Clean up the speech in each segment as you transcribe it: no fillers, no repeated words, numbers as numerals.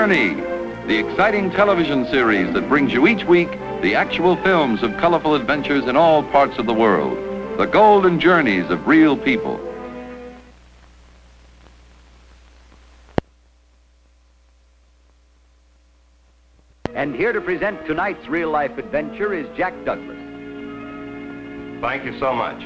Journey, the exciting television series that brings you each week the actual films of colorful adventures in all parts of the world, the golden journeys of real people. And here to present tonight's real-life adventure is Jack Douglas. Thank you so much.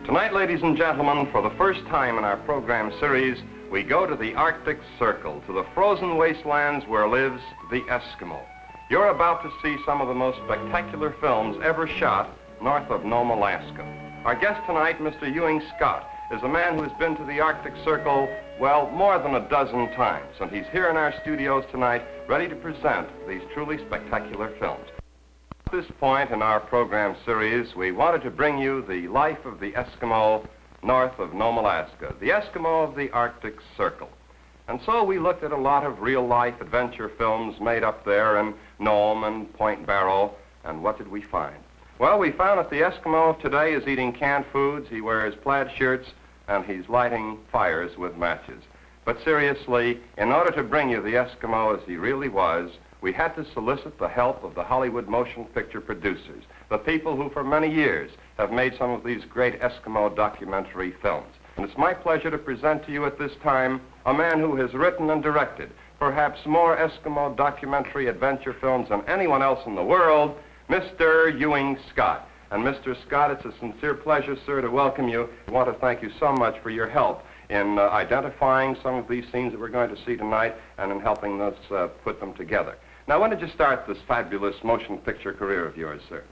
Tonight, ladies and gentlemen, for the first time in our program series, we go to the Arctic Circle, to the frozen wastelands where lives the Eskimo. You're about to see some of the most spectacular films ever shot north of Nome, Alaska. Our guest tonight, Mr. Ewing Scott, is a man who has been to the Arctic Circle, well, more than a dozen times, and he's here in our studios tonight ready to present these truly spectacular films. At this point in our program series, we wanted to bring you the life of the Eskimo north of Nome, Alaska, the Eskimo of the Arctic Circle. And so we looked at a lot of real-life adventure films made up there in Nome and Point Barrow, and what did we find? Well, we found that the Eskimo of today is eating canned foods, he wears plaid shirts, and he's lighting fires with matches. But seriously, in order to bring you the Eskimo as he really was, we had to solicit the help of the Hollywood motion picture producers, the people who for many years have made some of these great Eskimo documentary films. And it's my pleasure to present to you at this time a man who has written and directed perhaps more Eskimo documentary adventure films than anyone else in the world, Mr. Ewing Scott. And Mr. Scott, it's a sincere pleasure, sir, to welcome you. I want to thank you so much for your help in identifying some of these scenes that we're going to see tonight and in helping us put them together. Now, when did you start this fabulous motion picture career of yours, sir?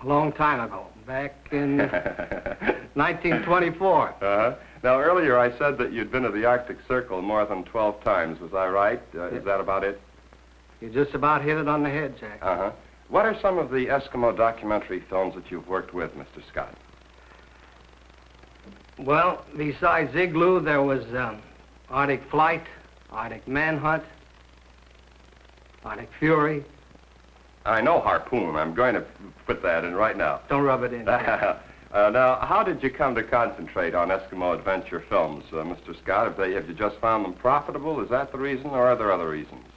A long time ago, back in 1924. Uh-huh. Now, earlier I said that you'd been to the Arctic Circle more than 12 times. Was I right? Is that about it? You just about hit it on the head, Jack. Uh-huh. What are some of the Eskimo documentary films that you've worked with, Mr. Scott? Well, besides Igloo, there was Arctic Flight, Arctic Manhunt, Arctic Fury. I know Harpoon. I'm going to put that in right now. Don't rub it in. Now, how did you come to concentrate on Eskimo adventure films, Mr. Scott? Have you just found them profitable? Is that the reason, or are there other reasons?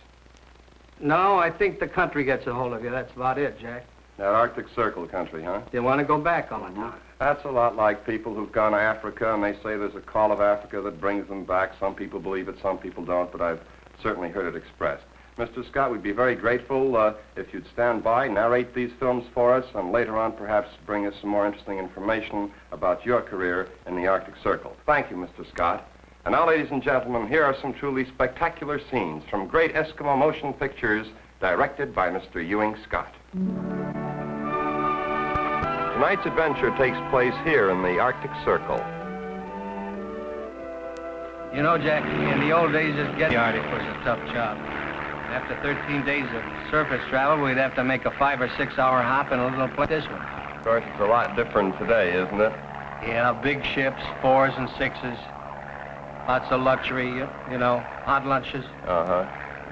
No, I think the country gets a hold of you. That's about it, Jack. That Arctic Circle country, huh? You want to go back all the time. That's a lot like people who've gone to Africa, and they say there's a call of Africa that brings them back. Some people believe it, some people don't, but I've certainly heard it expressed. Mr. Scott, we'd be very grateful if you'd stand by, narrate these films for us, and later on perhaps bring us some more interesting information about your career in the Arctic Circle. Thank you, Mr. Scott. And now, ladies and gentlemen, here are some truly spectacular scenes from great Eskimo motion pictures directed by Mr. Ewing Scott. Tonight's adventure takes place here in the Arctic Circle. You know, Jack, in the old days, just getting the Arctic was a tough job. After 13 days of surface travel, we'd have to make a 5 or 6 hour hop in a little place this one. Of course, it's a lot different today, isn't it? Yeah, big ships, 4s and 6s. Lots of luxury, you know, hot lunches. Uh-huh.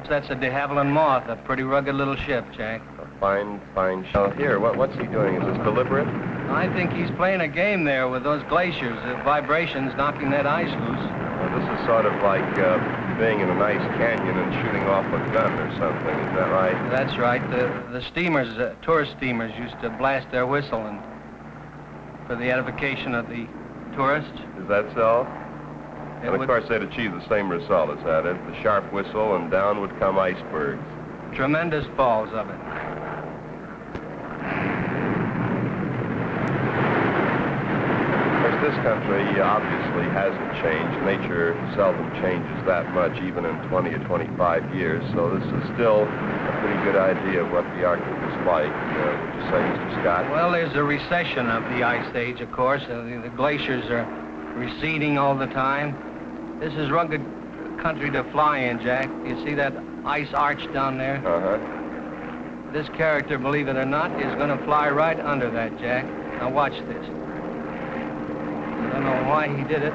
That's a de Havilland Moth, a pretty rugged little ship, Jack. A fine, fine ship. Here, what's he doing? Is this deliberate? I think he's playing a game there with those glaciers, the vibrations knocking that ice loose. Well, this is sort of like being in a nice canyon and shooting off a gun or something, is that right? That's right. The steamers, tourist steamers, used to blast their whistle and for the edification of the tourists. Is that so? And of course, they'd achieve the same result, is that it? The sharp whistle, and down would come icebergs. Tremendous falls of it. Of course, this country obviously hasn't changed. Nature seldom changes that much, even in 20 or 25 years, so this is still a pretty good idea of what the Arctic is like, would you say, Mr. Scott? Well, there's a recession of the ice age, of course. The glaciers are receding all the time. This is rugged country to fly in, Jack. You see that ice arch down there? Uh-huh. This character, believe it or not, is going to fly right under that, Jack. Now watch this. I don't know why he did it.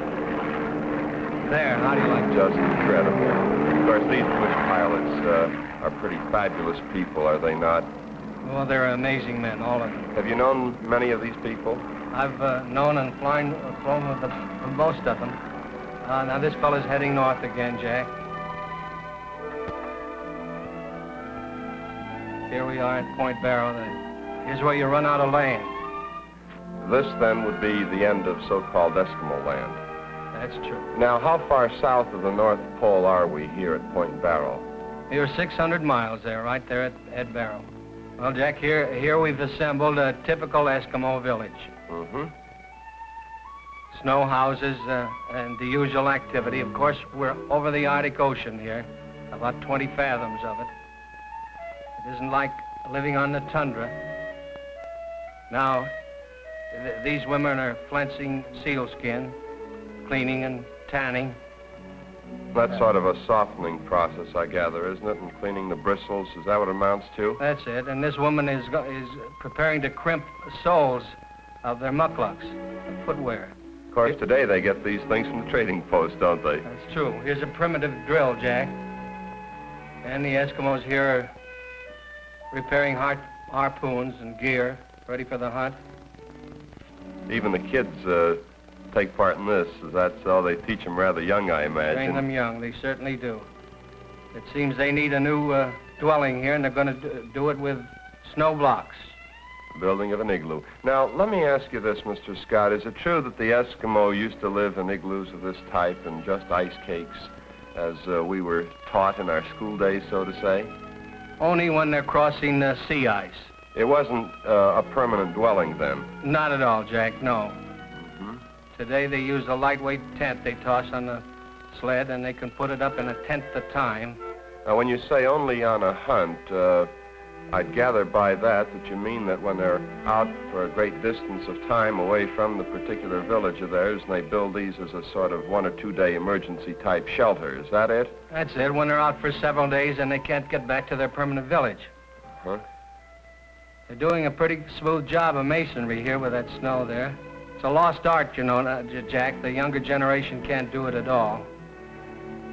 There, how do you like it? Just incredible. Of course, these bush pilots are pretty fabulous people, are they not? Well, they're amazing men, all of them. Have you known many of these people? I've known and flown with most of them. Now this fellow's heading north again, Jack. Here we are at Point Barrow. Here's where you run out of land. This, then, would be the end of so-called Eskimo land. That's true. Now, how far south of the North Pole are we here at Point Barrow? You're 600 miles there, right there at Barrow. Well, Jack, here we've assembled a typical Eskimo village. Mm-hmm. Snow houses and the usual activity. Of course, we're over the Arctic Ocean here, about 20 fathoms of it. It isn't like living on the tundra. Now, these women are flensing sealskin, cleaning and tanning. That's sort of a softening process, I gather, isn't it? And cleaning the bristles, is that what it amounts to? That's it. And this woman is preparing to crimp soles of their mucklucks, the footwear. Of course, today they get these things from the trading post, don't they? That's true. Here's a primitive drill, Jack. And the Eskimos here are repairing harpoons and gear, ready for the hunt. Even the kids take part in this. Is that so? They teach them rather young, I imagine. Train them young. They certainly do. It seems they need a new dwelling here, and they're going to do it with snow blocks. Building of an igloo. Now, let me ask you this, Mr. Scott. Is it true that the Eskimo used to live in igloos of this type and just ice cakes, as we were taught in our school days, so to say? Only when they're crossing the sea ice. It wasn't a permanent dwelling, then? Not at all, Jack, no. Mm-hmm. Today they use a lightweight tent they toss on the sled, and they can put it up in a tent at a time. Now, when you say only on a hunt, I'd gather by that you mean that when they're out for a great distance of time away from the particular village of theirs, and they build these as a sort of 1 or 2 day emergency type shelter. Is that it? That's it, when they're out for several days and they can't get back to their permanent village. Huh? They're doing a pretty smooth job of masonry here with that snow there. It's a lost art, you know, Jack. The younger generation can't do it at all.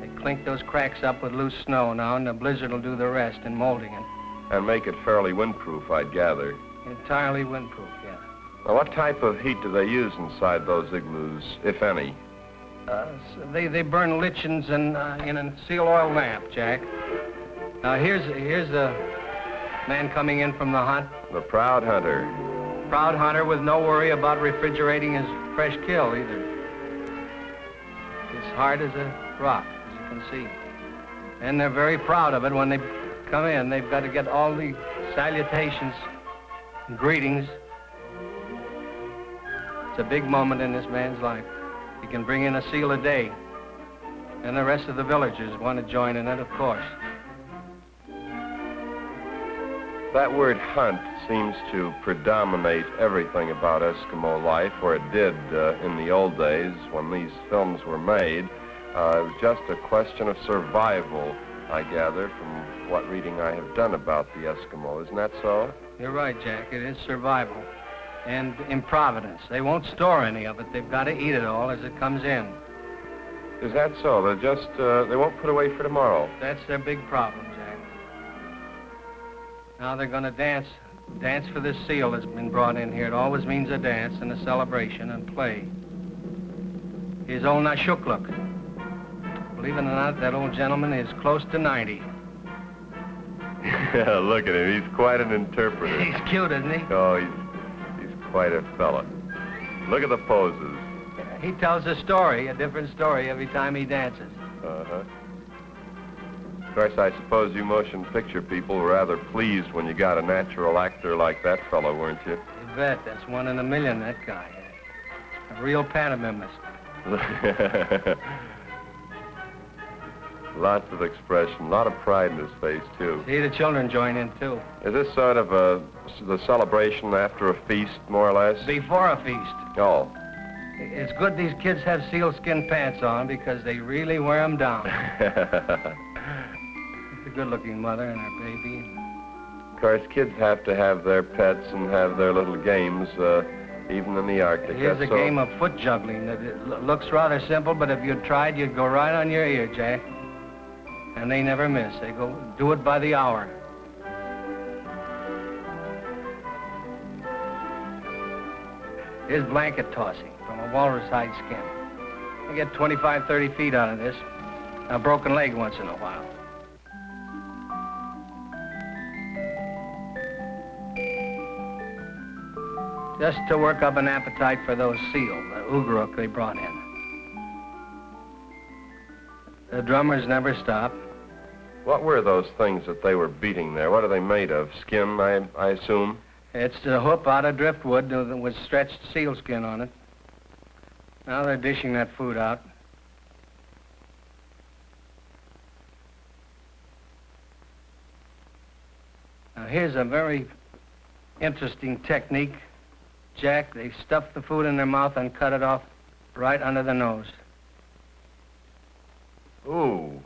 They clink those cracks up with loose snow now, and the blizzard will do the rest in molding it. And make it fairly windproof, I'd gather. Entirely windproof, yeah. Now, what type of heat do they use inside those igloos, if any? They burn lichens and in a seal oil lamp, Jack. Now, here's a man coming in from the hunt. The proud hunter. Proud hunter with no worry about refrigerating his fresh kill, either. It's hard as a rock, as you can see. And they're very proud of it when they come in. They've got to get all the salutations and greetings. It's a big moment in this man's life. He can bring in a seal a day. And the rest of the villagers want to join in it, of course. That word hunt seems to predominate everything about Eskimo life, or it did in the old days when these films were made. It was just a question of survival, I gather, from what reading I have done about the Eskimo. Isn't that so? You're right, Jack. It is survival and improvidence. They won't store any of it. They've got to eat it all as it comes in. Is that so? They won't put away for tomorrow. That's their big problem, Jack. Now they're going to dance for this seal that's been brought in here. It always means a dance and a celebration and play. Here's old Nashukluk. Believe it or not, that old gentleman is close to 90. Yeah, look at him. He's quite an interpreter. He's cute, isn't he? Oh, he's quite a fella. Look at the poses. He tells a story, a different story, every time he dances. Uh-huh. Of course, I suppose you motion picture people were rather pleased when you got a natural actor like that fellow, weren't you? You bet. That's 1 in a million, that guy. A real pantomimist. Lots of expression, a lot of pride in his face, too. See, the children join in, too. Is this sort of the celebration after a feast, more or less? Before a feast. Oh. It's good these kids have sealskin pants on because they really wear them down. It's a good-looking mother and her baby. Of course, kids have to have their pets and have their little games, even in the Arctic. Here's a game of foot juggling. It looks rather simple, but if you tried, you'd go right on your ear, Jack. And they never miss. They go do it by the hour. Here's blanket tossing from a walrus hide skin. You get 25, 30 feet out of this. A broken leg once in a while. just to work up an appetite for those seal, the ugruk they brought in. The drummers never stop. What were those things that they were beating there? What are they made of? Skin, I assume? It's a hoop out of driftwood with stretched sealskin on it. Now they're dishing that food out. Now here's a very interesting technique. Jack, they stuff the food in their mouth and cut it off right under the nose. Ooh.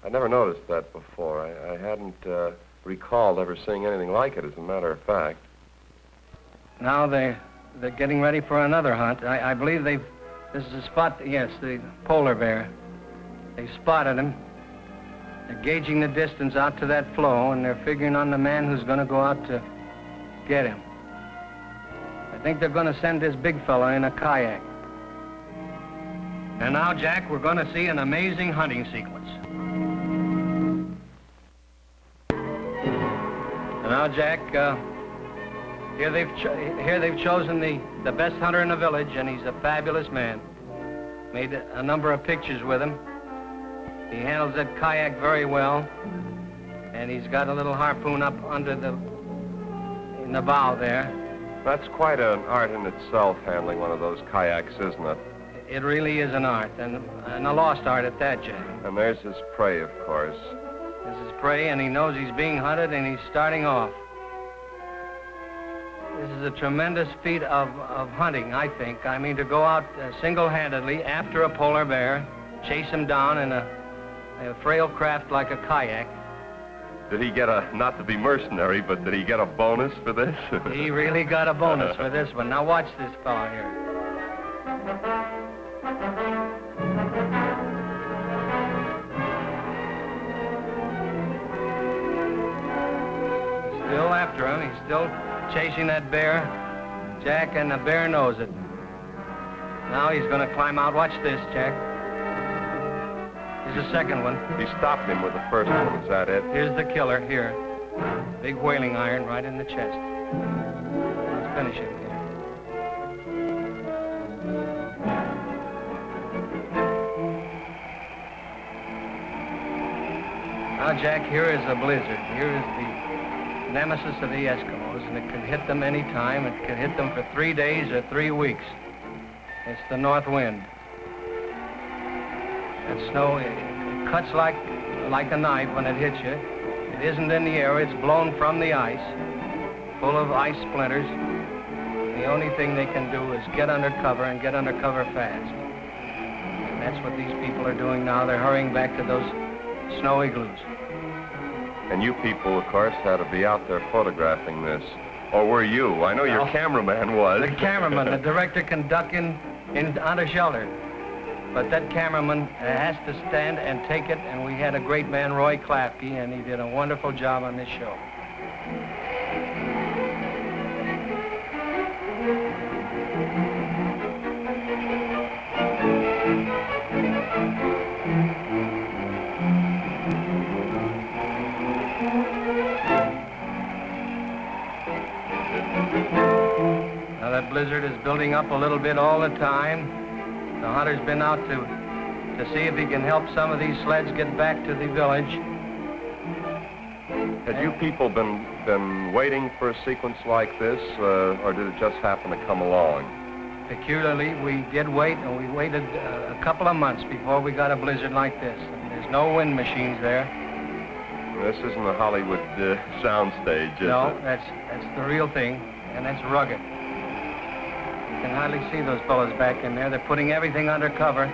I never noticed that before. I hadn't recalled ever seeing anything like it, as a matter of fact. Now they're getting ready for another hunt. I believe this is a spot, yes, the polar bear. They spotted him. They're gauging the distance out to that floe, and they're figuring on the man who's going to go out to get him. I think they're going to send this big fella in a kayak. And now, Jack, we're going to see an amazing hunting sequence. And now, Jack, here they've chosen the best hunter in the village, and he's a fabulous man. Made a number of pictures with him. He handles that kayak very well, and he's got a little harpoon up in the bow there. That's quite an art in itself, handling one of those kayaks, isn't it? It really is an art, and a lost art at that, Jack. And there's his prey, of course. This is prey, and he knows he's being hunted, and he's starting off. This is a tremendous feat of hunting, I think. I mean, to go out single-handedly after a polar bear, chase him down in a frail craft like a kayak. Did he get not to be mercenary, but did he get a bonus for this? He really got a bonus for this one. Now watch this fellow here. Still after him. He's still chasing that bear, Jack, and the bear knows it. Now he's going to climb out. Watch this, Jack. Here's the second one. He stopped him with the first one. Is that it? Here's the killer, here. Big whaling iron right in the chest. Let's finish him here. Now, Jack, here is a blizzard. Here is the nemesis of the Eskimos, and it can hit them any time. It can hit them for 3 days or 3 weeks. It's the north wind. That snow, it cuts like a knife when it hits you. It isn't in the air, it's blown from the ice, full of ice splinters. The only thing they can do is get under cover and get under cover fast. And that's what these people are doing now. They're hurrying back to those snow igloos. And you people, of course, had to be out there photographing this. Or were you? I know your cameraman was. The cameraman, the director can duck in under shelter. But that cameraman has to stand and take it, and we had a great man, Roy Claffey, and he did a wonderful job on this show. Now that blizzard is building up a little bit all the time. The hunter's been out to see if he can help some of these sleds get back to the village. Had you people been waiting for a sequence like this, or did it just happen to come along? Peculiarly, we did wait, and we waited a couple of months before we got a blizzard like this. And there's no wind machines there. This isn't a Hollywood soundstage, is it? No, that's the real thing, and it's rugged. You can hardly see those fellows back in there. They're putting everything under cover,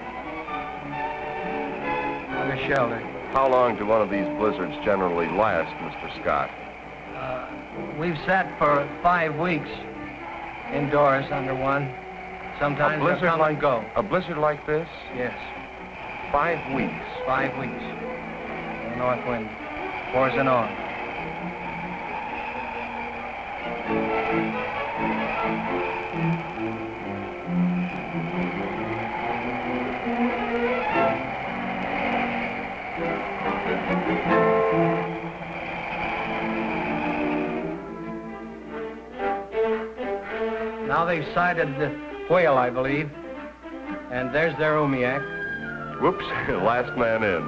under shelter. How long do one of these blizzards generally last, Mr. Scott? We've sat for 5 weeks indoors under one. Sometimes they'll come and go. A blizzard like this? Yes. 5 weeks? 5 weeks. The north wind pours it on. Now they've sighted the whale, I believe. And there's their umiak. Whoops, last man in.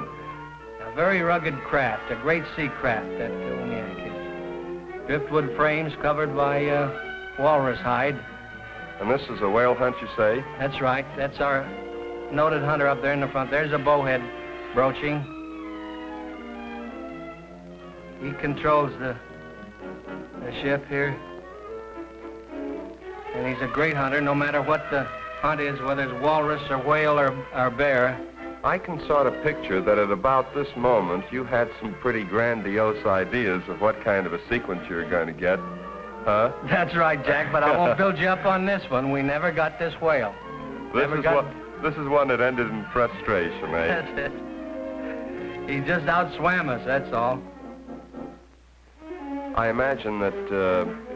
A very rugged craft, a great sea craft, that umiak is. Driftwood frames covered by walrus hide. And this is a whale hunt, you say? That's right. That's our noted hunter up there in the front. There's a bowhead broaching. He controls the ship here. And he's a great hunter, no matter what the hunt is, whether it's walrus or whale or bear. I can sort of picture that at about this moment you had some pretty grandiose ideas of what kind of a sequence you were going to get, huh? That's right, Jack, but I won't build you up on this one. We never got this whale. This is one that ended in frustration, eh? That's it. He just outswam us, that's all. I imagine that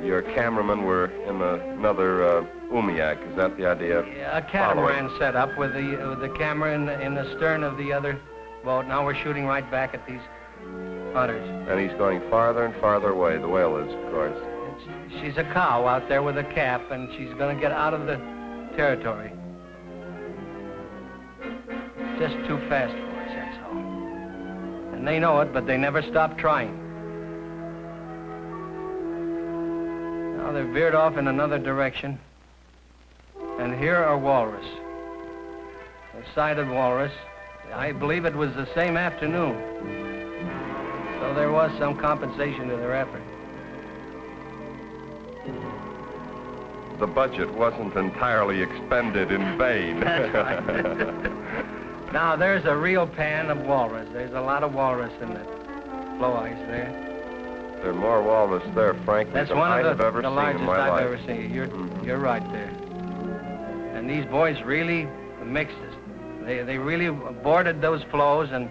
your cameramen were in another umiak. Is that the idea? Yeah, a catamaran set up with the camera in the stern of the other boat. Now we're shooting right back at these hunters. And he's going farther and farther away. The whale is, of course. She's a cow out there with a calf, and she's going to get out of the territory. Just too fast for us, that's all. And they know it, but they never stop trying. Now they've veered off in another direction. And here are walrus. A sighted walrus. I believe it was the same afternoon. So there was some compensation to their effort. The budget wasn't entirely expended in vain. That's right. Now there's a real pan of walrus. There's a lot of walrus in that floe ice there. There are more walrus there, frankly, That's than one I've of the ever seen in largest my I've life. ever seen. You're right there. And these boys really mixed us. They really boarded those floes and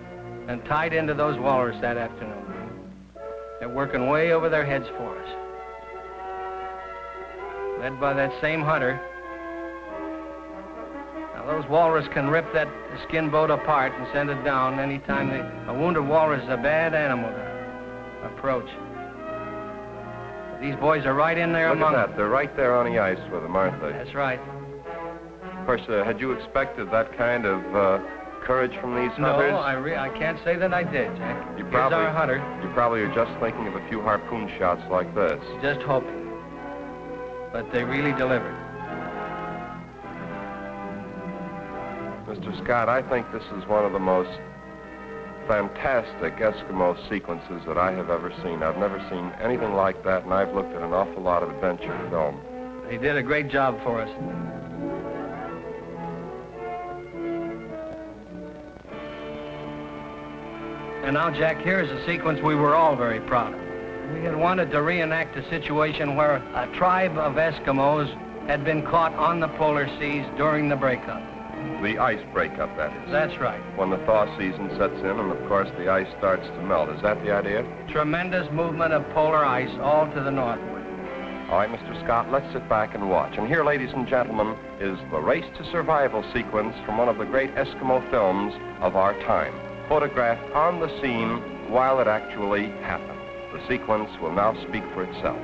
tied into those walrus that afternoon. They're working way over their heads for us. Led by that same hunter. Now those walrus can rip that skin boat apart and send it down anytime a wounded walrus is a bad animal to approach. These boys are right in there among them. Look at that. They're right there on the ice with them, aren't they? That's right. Of course, had you expected that kind of courage from these hunters? No, I can't say that I did, Jack. Here's our hunter. You probably are just thinking of a few harpoon shots like this. Just hoping. But they really delivered. Mr. Scott, I think this is one of the most fantastic Eskimo sequences that I have ever seen. I've never seen anything like that, and I've looked at an awful lot of adventure film. They did a great job for us. And now, Jack, here's a sequence we were all very proud of. We had wanted to reenact a situation where a tribe of Eskimos had been caught on the polar seas during the breakup. The ice breakup, that is. That's right. When the thaw season sets in and, of course, the ice starts to melt. Is that the idea? Tremendous movement of polar ice all to the northward. All right, Mr. Scott, let's sit back and watch. And here, ladies and gentlemen, is the Race to Survival sequence from one of the great Eskimo films of our time, photographed on the scene while it actually happened. The sequence will now speak for itself.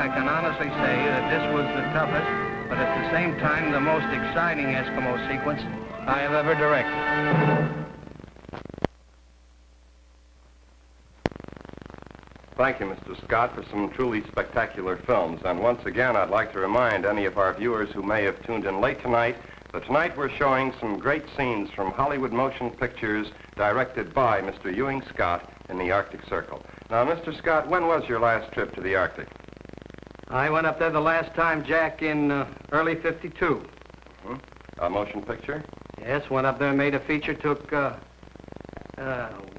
I can honestly say that this was the toughest, but at the same time, the most exciting Eskimo sequence I have ever directed. Thank you, Mr. Scott, for some truly spectacular films. And once again, I'd like to remind any of our viewers who may have tuned in late tonight that tonight we're showing some great scenes from Hollywood motion pictures directed by Mr. Ewing Scott in the Arctic Circle. Now, Mr. Scott, when was your last trip to the Arctic? I went up there the last time, Jack, in early '52. A motion picture? Yes, went up there and made a feature, took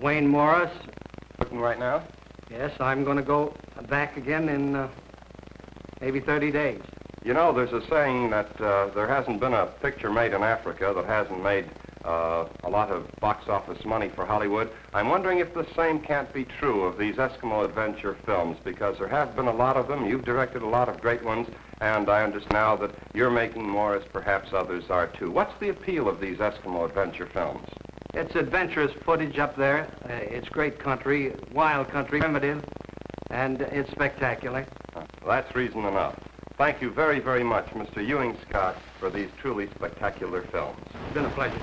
Wayne Morris. Looking right now? Yes, I'm going to go back again in maybe 30 days. You know, there's a saying that there hasn't been a picture made in Africa that hasn't made a lot of box office money for Hollywood. I'm wondering if the same can't be true of these Eskimo adventure films, because there have been a lot of them. You've directed a lot of great ones, and I understand now that you're making more, as perhaps others are too. What's the appeal of these Eskimo adventure films? It's adventurous footage up there. It's great country, wild country, primitive, and it's spectacular. That's reason enough. Thank you very, very much, Mr. Ewing Scott, for these truly spectacular films. It's been a pleasure.